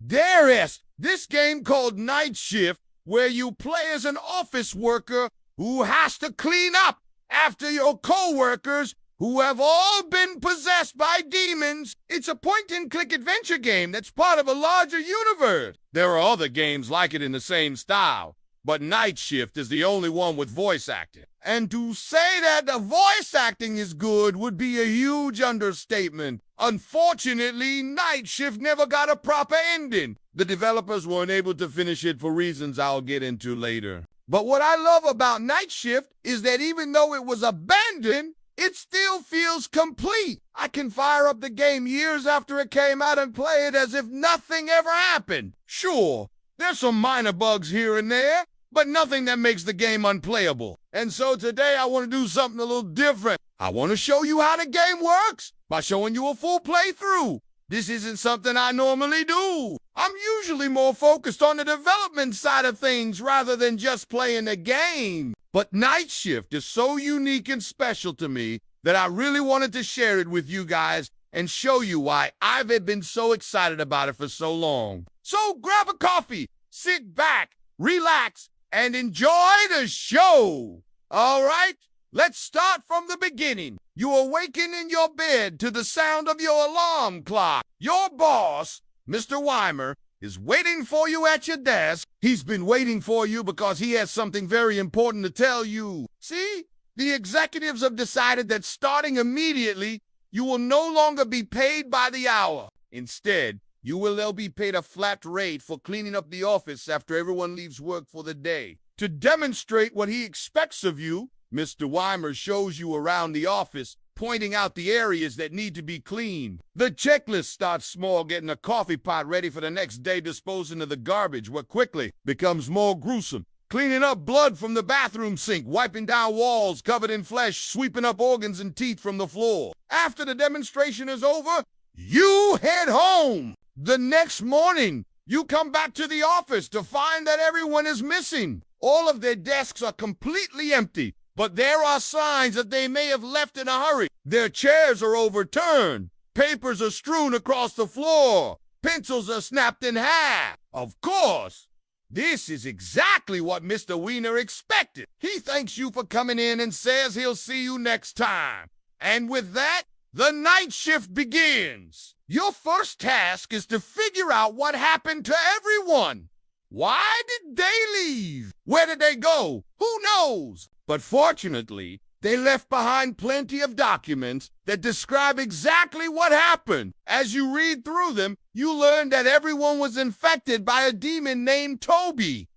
There is this game called Night Shift where you play as an office worker who has to clean up after your co-workers who have all been possessed by demons. It's a point-and-click adventure game that's part of a larger universe. There are other games like it in the same style, but Night Shift is the only one with voice acting. And to say that the voice acting is good would be a huge understatement. Unfortunately, Night Shift never got a proper ending. The developers weren't able to finish it for reasons I'll get into later. But what I love about Night Shift is that even though it was abandoned, it still feels complete. I can fire up the game years after it came out and play it as if nothing ever happened. Sure, there's some minor bugs here and there, but nothing that makes the game unplayable. And so today I want to do something a little different. I want to show you how the game works by showing you a full playthrough. This isn't something I normally do. I'm usually more focused on the development side of things rather than just playing the game. But Night Shift is so unique and special to me that I really wanted to share it with you guys and show you why I've been so excited about it for so long. So grab a coffee, sit back, relax, and enjoy the show. All right, let's start from the beginning. You awaken in your bed to the sound of your alarm clock. Your boss, Mr. Weimer, is waiting for you at your desk. He's been waiting for you because he has something very important to tell you. See, the executives have decided that starting immediately, you will no longer be paid by the hour. Instead, they'll be paid a flat rate for cleaning up the office after everyone leaves work for the day. To demonstrate what he expects of you, Mr. Weimer shows you around the office, pointing out the areas that need to be cleaned. The checklist starts small, getting a coffee pot ready for the next day, disposing of the garbage, what quickly becomes more gruesome. Cleaning up blood from the bathroom sink, wiping down walls covered in flesh, sweeping up organs and teeth from the floor. After the demonstration is over, you head home. The next morning, you come back to the office to find that everyone is missing. All of their desks are completely empty, but there are signs that they may have left in a hurry. Their chairs are overturned. Papers are strewn across the floor. Pencils are snapped in half. Of course, this is exactly what Mr. Wiener expected. He thanks you for coming in and says he'll see you next time. And with that, the night shift begins. Your first task is to figure out what happened to everyone. Why did they leave? Where did they go? Who knows? But fortunately, they left behind plenty of documents that describe exactly what happened. As you read through them, you learn that everyone was infected by a demon named Toby.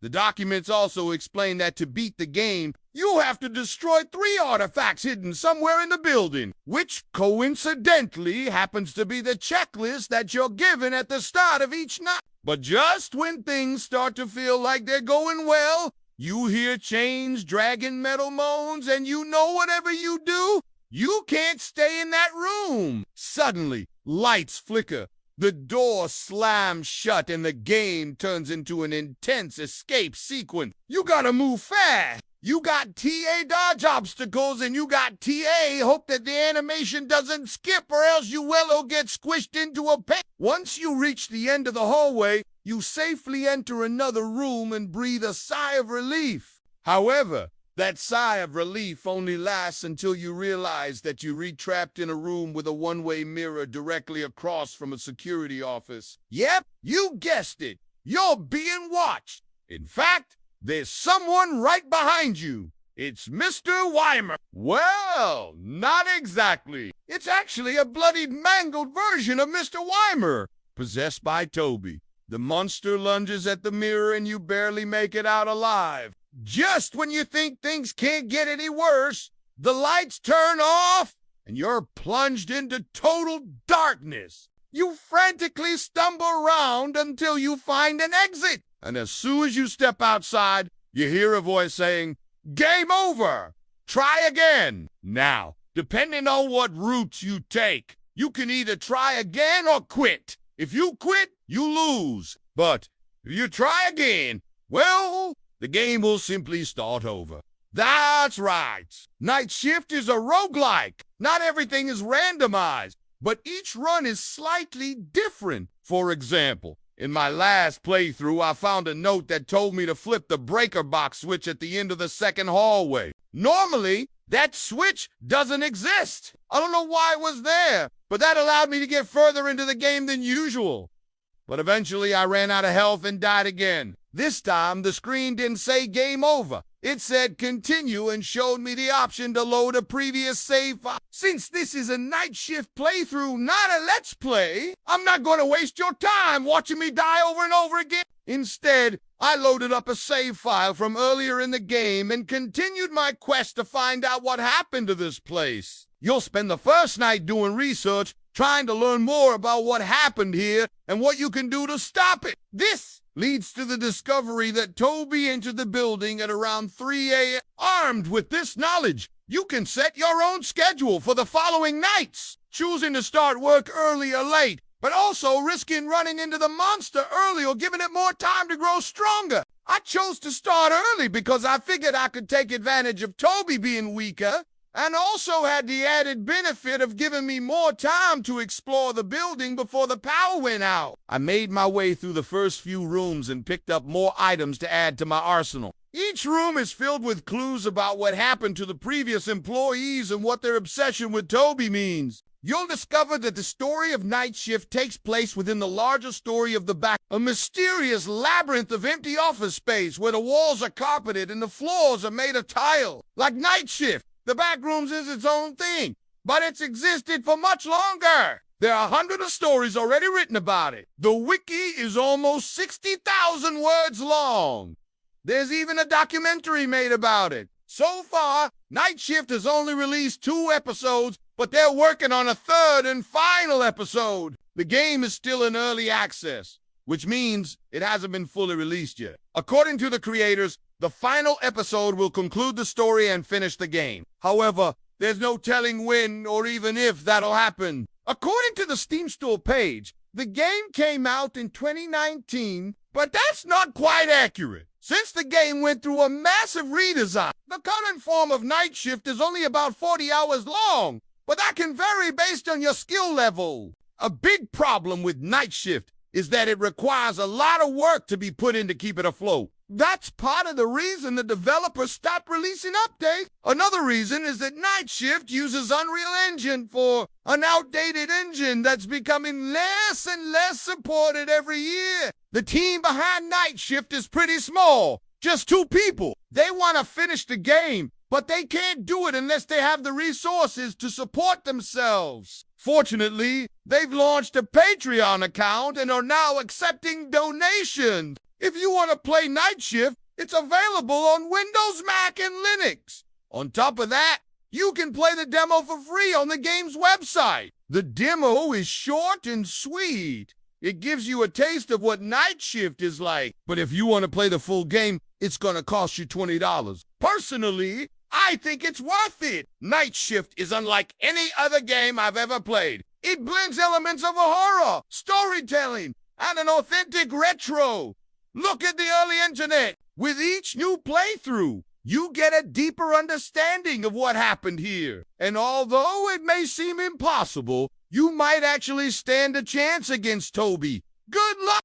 The documents also explain that to beat the game, you have to destroy 3 artifacts hidden somewhere in the building, which coincidentally happens to be the checklist that you're given at the start of each night. But just when things start to feel like they're going well, you hear chains dragging metal moans, and you know whatever you do, you can't stay in that room. Suddenly, lights flicker, the door slams shut, and the game turns into an intense escape sequence. You gotta move fast. You got TA dodge obstacles, and you got TA hope that the animation doesn't skip, or else you will get squished into a pen. Once you reach the end of the hallway, you safely enter another room and breathe a sigh of relief. However, that sigh of relief only lasts until you realize that you're trapped in a room with a one-way mirror directly across from a security office. Yep, you guessed it. You're being watched. In fact, there's someone right behind you. It's Mr. Weimer. Well, not exactly. It's actually a bloodied, mangled version of Mr. Weimer, possessed by Toby. The monster lunges at the mirror and you barely make it out alive. Just when you think things can't get any worse, the lights turn off and you're plunged into total darkness. You frantically stumble around until you find an exit. And as soon as you step outside, you hear a voice saying, "Game over! Try again!" Now, depending on what route you take, you can either try again or quit. If you quit, you lose. But if you try again, well, the game will simply start over. That's right. Night Shift is a roguelike. Not everything is randomized, but each run is slightly different. For example, In my last playthrough, I found a note that told me to flip the breaker box switch at the end of the second hallway. Normally, that switch doesn't exist. I don't know why it was there, but that allowed me to get further into the game than usual. But eventually, I ran out of health and died again. This time, the screen didn't say game over. It said continue and showed me the option to load a previous save file. Since this is a night shift playthrough, not a let's play, I'm not going to waste your time watching me die over and over again. Instead, I loaded up a save file from earlier in the game and continued my quest to find out what happened to this place. You'll spend the first night doing research, trying to learn more about what happened here and what you can do to stop it. This leads to the discovery that Toby entered the building at around 3 a.m. Armed with this knowledge, you can set your own schedule for the following nights, choosing to start work early or late, but also risking running into the monster early or giving it more time to grow stronger. I chose to start early because I figured I could take advantage of Toby being weaker, and also had the added benefit of giving me more time to explore the building before the power went out. I made my way through the first few rooms and picked up more items to add to my arsenal. Each room is filled with clues about what happened to the previous employees and what their obsession with Toby means. You'll discover that the story of Night Shift takes place within the larger story of the Back, a mysterious labyrinth of empty office space where the walls are carpeted and the floors are made of tile. Like Night Shift, the Backrooms is its own thing, but it's existed for much longer. There are hundreds of stories already written about it. The wiki is almost 60,000 words long. There's even a documentary made about it. So far, Night Shift has only released 2 episodes, but they're working on a 3rd and final episode. The game is still in early access, which means it hasn't been fully released yet. According to the creators, the final episode will conclude the story and finish the game. However, there's no telling when or even if that'll happen. According to the Steam Store page, the game came out in 2019, but that's not quite accurate. Since the game went through a massive redesign, the current form of Night Shift is only about 40 hours long, but that can vary based on your skill level. A big problem with Night Shift is that it requires a lot of work to be put in to keep it afloat. That's part of the reason the developers stopped releasing updates. Another reason is that Night Shift uses Unreal Engine for an outdated engine that's becoming less and less supported every year. The team behind Night Shift is pretty small, just 2 people. They want to finish the game, but they can't do it unless they have the resources to support themselves. Fortunately, they've launched a Patreon account and are now accepting donations. If you want to play Night Shift, it's available on Windows, Mac, and Linux. On top of that, you can play the demo for free on the game's website. The demo is short and sweet. It gives you a taste of what Night Shift is like. But if you want to play the full game, it's going to cost you $20. Personally, I think it's worth it. Night Shift is unlike any other game I've ever played. It blends elements of a horror, storytelling, and an authentic retro. Look at the early internet. With each new playthrough, you get a deeper understanding of what happened here. And although it may seem impossible, you might actually stand a chance against Toby. Good luck!